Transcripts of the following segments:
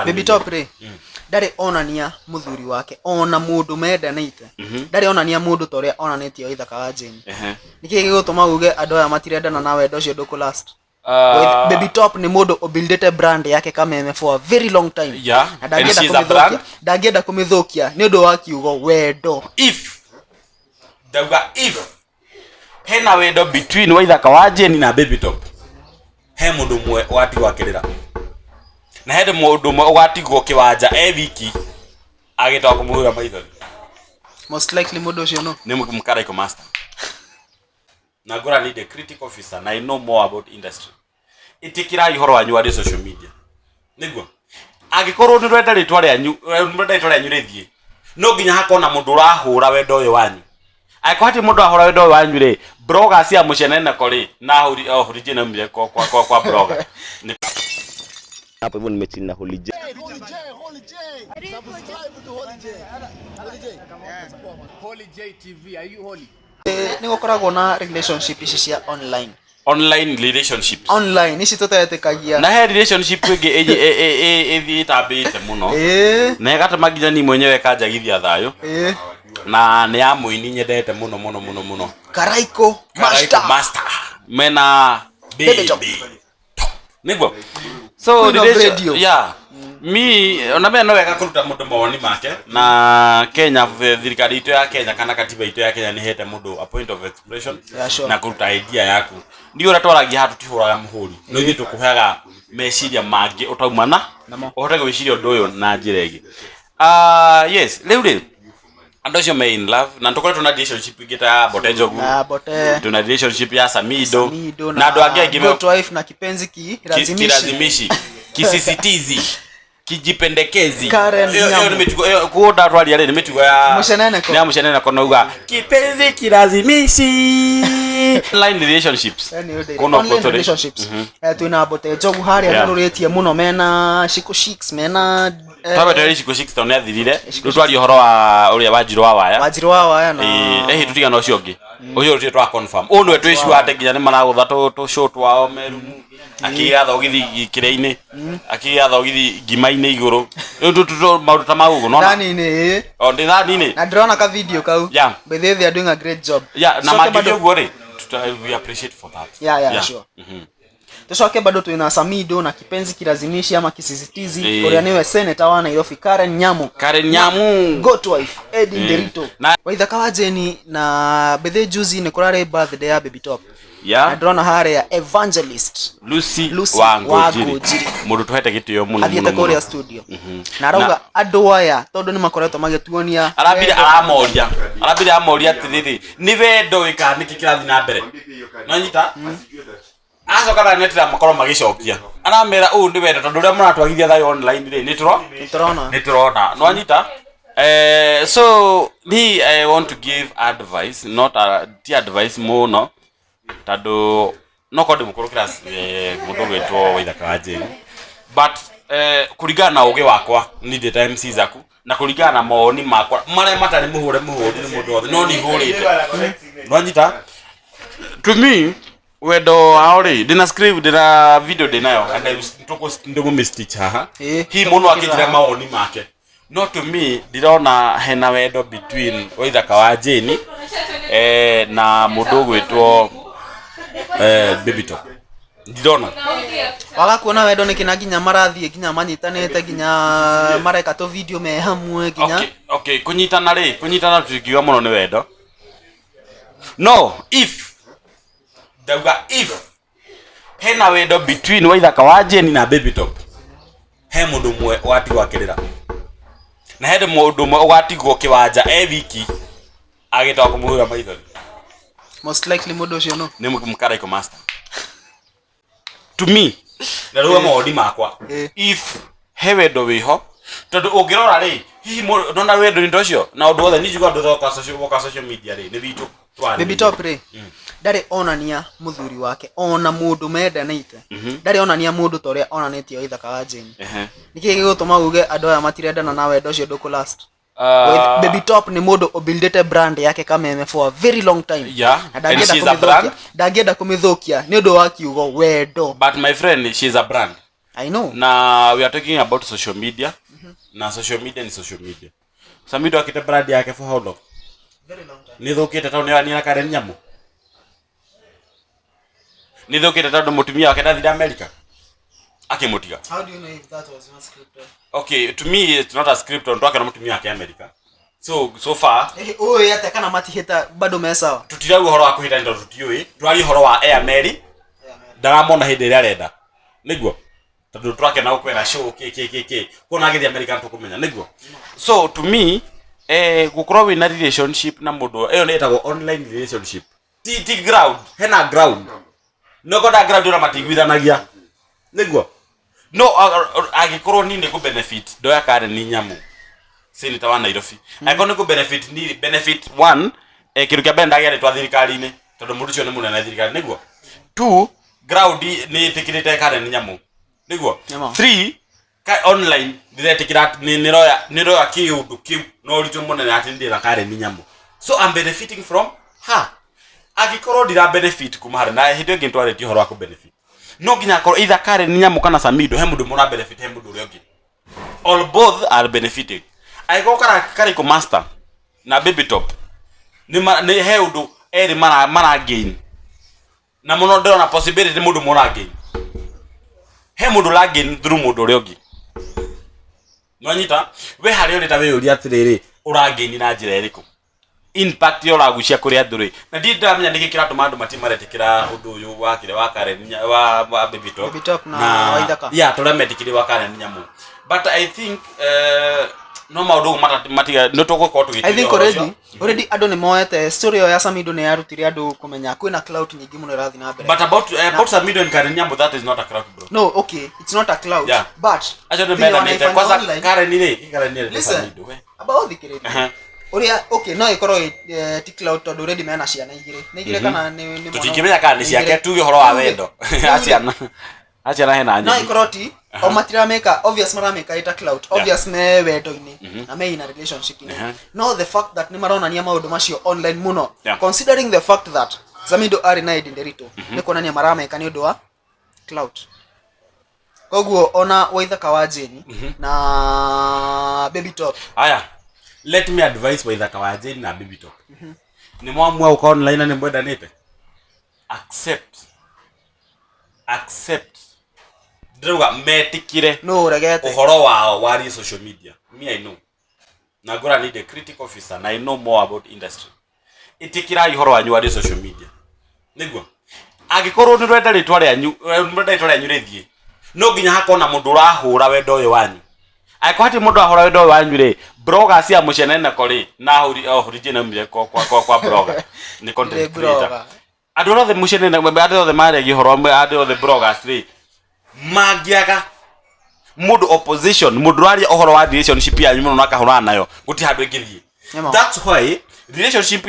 Baby top re. Ndari onania muthuri wake ona mundu mendanite. Ndari onania mundu toria onanetio Waithaka wa Jane. Niki gigutuma uge andu aya matirendana na wendo ucio nduku last. Baby top ni mundu obuildete brand yake kameme for a very long time. Yeah. And she's a brand. Ndagienda kumithukia ni undu wa kiugo wendo. If hena wendo between Waithaka wa Jane na Baby top, he mundu mwe wati wakirira na hede mundu mwe watigwo kiwanja wiki agitoka kumuhura maithori. Most likely mundu ucio no ni mkaraiko master na gora need a critical officer na I know more about industry. Itikira ihoro wanyu wa social media niguo agikorwo ni rwenda ritwa ryanyu rithie no nginya hakona mundu urahura wendo uyu wanyu aikwati mundu ahora wendo uyu wanyu ri blogger cia mucenene kori na original mire kwa blogger hapo hivyo nimechini Holy J. Subscribe to Holy J. Holy J TV, are you holy? Niko koragwo na relationship ici cia online relationships online ici tutetekagia na he relationship ingi tabite muno na gatama nginya ni mwenyewe kanjagithia thayo na ni amuini nyendete muno Karaiko master mena baby niguo so radio yeah mi ona me no wega kuruta mundu mawoni make na Kenya thirikari itu ya Kenya kana katiba itu ya Kenya ni hete mundu a point of expression na kuruta idea yaku ndio ratwaragia hatu tihuraga muhuri no ithu tukuhaga meciria mangi utaumana uhote gwiciria undu uyu na njira ingi yes riu ando cio me in love na tukore tuna relationship igita bote jogu tuna relationship ya Samido na andu angi angi me wife na kipenzi kirazimishi kisisitizi kijipendekezi yo nimetuko kuoda twali yale nimetuko ya mushenene kono uga kipenzi kirazimishi online relationships tuna bote jogu haria nururetie muno mena shiko 6 mena tabe shiko 6 tone athirire twali horo wa uria wajiro wa waya na tutiga no cio ngi uyo rutio twa confirm onu etu issue ate nginya ni maragutha to show twao meru akigatha ugithi kireini akigatha ugithi ngima-ini iguru maundu ta magugu no ndani ni ndi ndani ni na ndrona ka video kau but they are doing a great job na magivyo guo ri we appreciate for that yeah sure tucoke bado tuna Samido na kipenzi kirazimishi ama kisisitizi kuria niwe senator wa Nairobi Karen Nyamu got wife Eddie Nderito Waithaka wa Jane na bethe juzi ni kurare birthday ya Baby top na drona hare ya evangelist Lucy Wangu mundu tuhete gitio muno athiete kuria studio na arauga andu aya tondu ni makoretwo magituonia arabire amoria atiriri ni wendo wika niki kirathi na mbere no nyita acoka na netira makoro magicokia aramera ni wendo tondu ria muratwagithia thayo online ri niturona no nyita so I want to give advice not advice muno tado no kodi mukuru class mundu gwetwo Waithaka wa Jane but kuringana na uge wakwa ni the time si Zaku na kuringana na maoni makwa mare matari muhure ni mundu othe no ni hurite nwanyita to me wendo auri dina script dina video dinayo and ndugu mistich haha hi muno akijira maoni make no to me dirona hena wendo between Waithaka wa Jane na mundu gwetwo Baby top ndidona wala kuona wendo ni kinaginya marathie ginya manyitanete ginya mareka to video me hamwe ginya okay kunyitana tukiwa muno ni wendo no if hena wendo between Waithaka wa Jane na Baby top he mundu mwe wati wakirira na hede mundu mwe watigwo kiwanja wiki agitoka kumuhura maithori most likely mundu ucio no ni mkaraiko master to me na ruwa maoni makwa if he wendo wiho tondu ungirora ri hihi nona wendo ni ndocio na undu othe ni juga ndu thoka social media ri ni witu Baby top ri ndari onania muthuri wake ona mundu mendanite ndari onania mundu toria onanetio Waithaka wa Jane niki gigutuma uge andu aya matirendana na wendo ucio nduku last Baby top ni mundu obuildete brand yake kameme for a very long time and she's a brand ndagienda kumithukia ni undu wa kiugo wendo but my friend she's a brand I know. Na we are talking about social media. Na social media ni social media. Samido akite brand yake for how long? Very long time. Nithukite tauni wa nina Karen Nyamu. Nithukite tauni mutumia wake ndathira America. Akimutiga. How do you know if that was not scripted? Okay, to me it's not a script on twake na mutumia wake America. So far yate kana matihita bado mesawa. Tutira uhoro wa kuhita ndo tutiui. Twari uhoro wa Air Mary. Ndaramona hindi ria arenda. Niguo. Tondu twake na ukwera show kuna agithi America tukumenya niguo. So to me gukorwo wina relationship na mundu eyo ni etagwo online relationship. Ti ground, hena ground. No goda ground ura matigwithanagia. Niguo. No agikorwo ni ku benefit ndoya Karen ni Nyamu. Senator wa Nairobi. Agone ku benefit one kiru kia benda gere twa thirikari-ini tondu mundu cio ni munene thirikari niguo. 2 ground ni tikirite Karen ni Nyamu. Niguo. 3 online ndiretikira ni roya kiundu kiu no ritu munene ati ndira Karen ni Nyamu. So I'm benefiting from her. Agikorwo ndira benefit kuma hari na hindi ngi ntwareti horo wa ku benefit. No ginya korwo either Karen ni Nyamu kana Samido he mundu mona benefit he mundu uri ungi. All both are benefiting. Aiko kara ko master na baby top ni he undu eri mana gain. Na muno ndona possibility mundu mona gain. He mundu la gain through mundu uri ungi. No nyita we hari uri ta we uri atiriri ura gain na njira iriku. Impact yo ragucia kuri anduri. Na ndi ndamenya ndikira tumandu matimaretikira undu uyu wakire wa Karen wa baby top na Waithaka. Yeah, turemetikire wa Karen Nyamu. But I think no maudu matiga no toko tugitia. I think already ado ni moete story ya Samido ne yarutire ado kumenya kwina cloud nyingi muno rathi na mbere. But about Samido and Karen Nyamu, that is not a cloud, bro. No, okay, it's not a cloud. Yeah. But acha ndo mbele nita kwanza Karen ile Samido we. About the kirete. Oria okay no ikoro ti cloud to already mena ciana igire kana ni tutikimenya kana ni ciake tuge horo wa wendo. Acha na hena no ikoroti o matira meka obvious mara meka ita cloud obvious me wendo ini na me in a relationship ini no the fact that ni marona ni maundu macio online muno considering the fact that Samido ari na idenderito ni kuonania mara meka ni undu wa cloud koguo ona Waithaka wa Jeni na baby top. Aya, let me advise Waithaka wa Jeni na baby top. Ni mwamua uko online na ni mwenda nite accept Druga metikire no regete uhoro wao wari social media. Me I know. Nagora need a critical officer and I know more about industry. Itikira ihoro wanyu wari social media. Niguo. Agikorwo ni rwenda ritwa ryanyu, rwenda ritwa ryanyu rithie. No ginya hakona mundu urahura wendo uyu wanyu. Aiko hati mundu ahura wendo uyu wanyu ri, blogger cia mucenene kori na huri jina mire kwa blogger. Ni content creator. Adoro the mucenene, adoro the mare gihoro, adoro the bloggers ri. Magiaga mudu opposition mudu rari ohoro wa relationship ya nyumo nakahura nayo guti handu ingithie. That's why relationship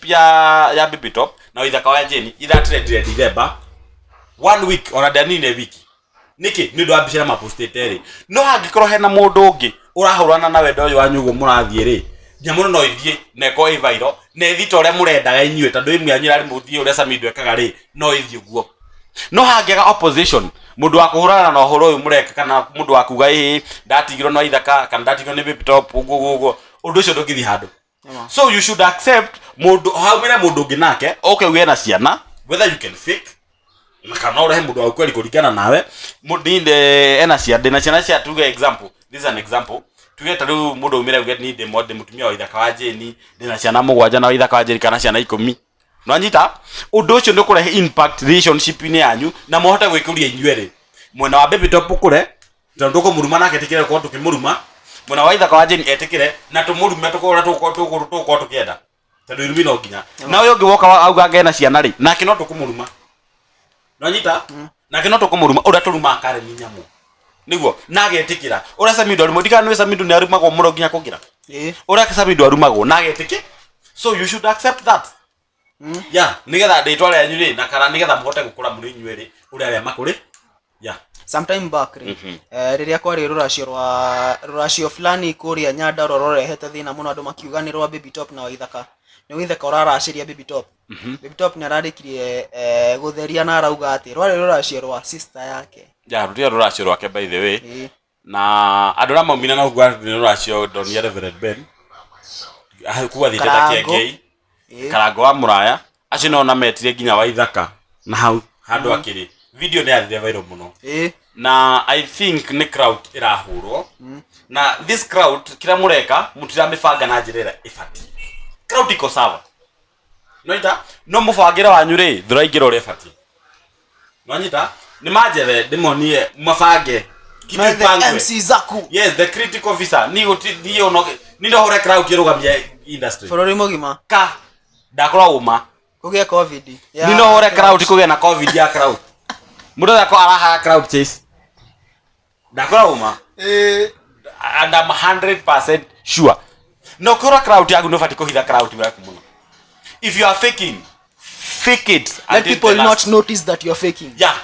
ya baby top na Waithaka wa Jeni ira trend December 1 week ona dani ne week niki ni ndo ambishira mapostete ri no hangikoro hena mundu ungi urahurana na wendo uyu wanyugo murathie ri nyamuno no ithie neko ivairo na ithito ore murendaga inyue tondu imwe anyira ri muthie ure Samido ekaga ri no ithie guo. No hangega opposition mundu wa kuhurana na uhoro uyu mureka kana mundu wa kuga ndatigiro no Waithaka kana ndatigiro ni baby top uguo undu ucio ndugithi handu. So you should accept mundu haumira mundu nginake okay we na ciana whether you can fake na kana ore mundu wa kweli kurikana nawe mudinde ena ciana na ciana cia tuge example. This is an example. Tuge taru mundu umira uge ni de mutumia wa Waithaka wa Jeni ndina ciana mugwanja na Waithaka wa Jeni kana ciana 10. Nwanyita undu ucio ndukurehe impact relationship ni yanyu na muhote gwikuria inyuere mwena wa baby top kure tondu ko muruma nake tikire ko tukimuruma mwena wa Waithaka wa Jeni etikire na tumurume tukora tuko tukienda tondu irumi no ginya na uyo ngiwoka auga ngena ciana ri nake no tukumuruma. Nwanyita nake no tukumuruma ura turuma Karen ni Nyamu niguo nagetikira ura Samido ari modika no Samido ni arumagwo muro ginya kugira ura Samido arumagwo nagetiki. So you should accept that. Yeah, nigetha nditwa ryanyu ri na kana nigetha muhote gukura muri inyueri uri aria makuri. Yeah. Sometime back ri riria kwari ruracio fulani kuria Nyanda rororehete thina muno andu makiuganirwa baby top na Waithaka ni Waithaka uraraciria baby top. Baby top ni ararikirie gutheria na arauga ati rwari ruracio rwa sister yake. Ya ruracio rwake by the way. Na andå arä a maumina na ũguo nĩ rũracio ndonire Reverend Ben kuwa thiteta kĩengei Karango wa Mũraya acio no na metire nginya Waithaka na hau handũ akĩrĩ video nĩ yathire viral mũno na I think nĩ crowd ĩrahũrwo na this crowd kila mũreka mũtiramĩbanga na njĩra ĩrĩa ĩbatiĩ crowd iko sawa no mũbangĩre wanyu rĩ ndũraingĩra ũrĩa ĩbatiĩ nonyita nĩ manjethe ndĩmonie mabange MC Zaku. Yes, the critical officer. Ni hore crowd kirugamia industry. Bũrũri mũgima. Ka ndakora uma. Kũgĩa COVID. Ni hore crowd kũgĩa na COVID ya crowd. Mũndũ yakwa araha crowd chase. Ndakora uma. And I'm 100% sure. No kura crowd yaku no fati kuhitha crowd yaku muno. If you are faking, fake it. Let people not notice that you are faking. Yeah.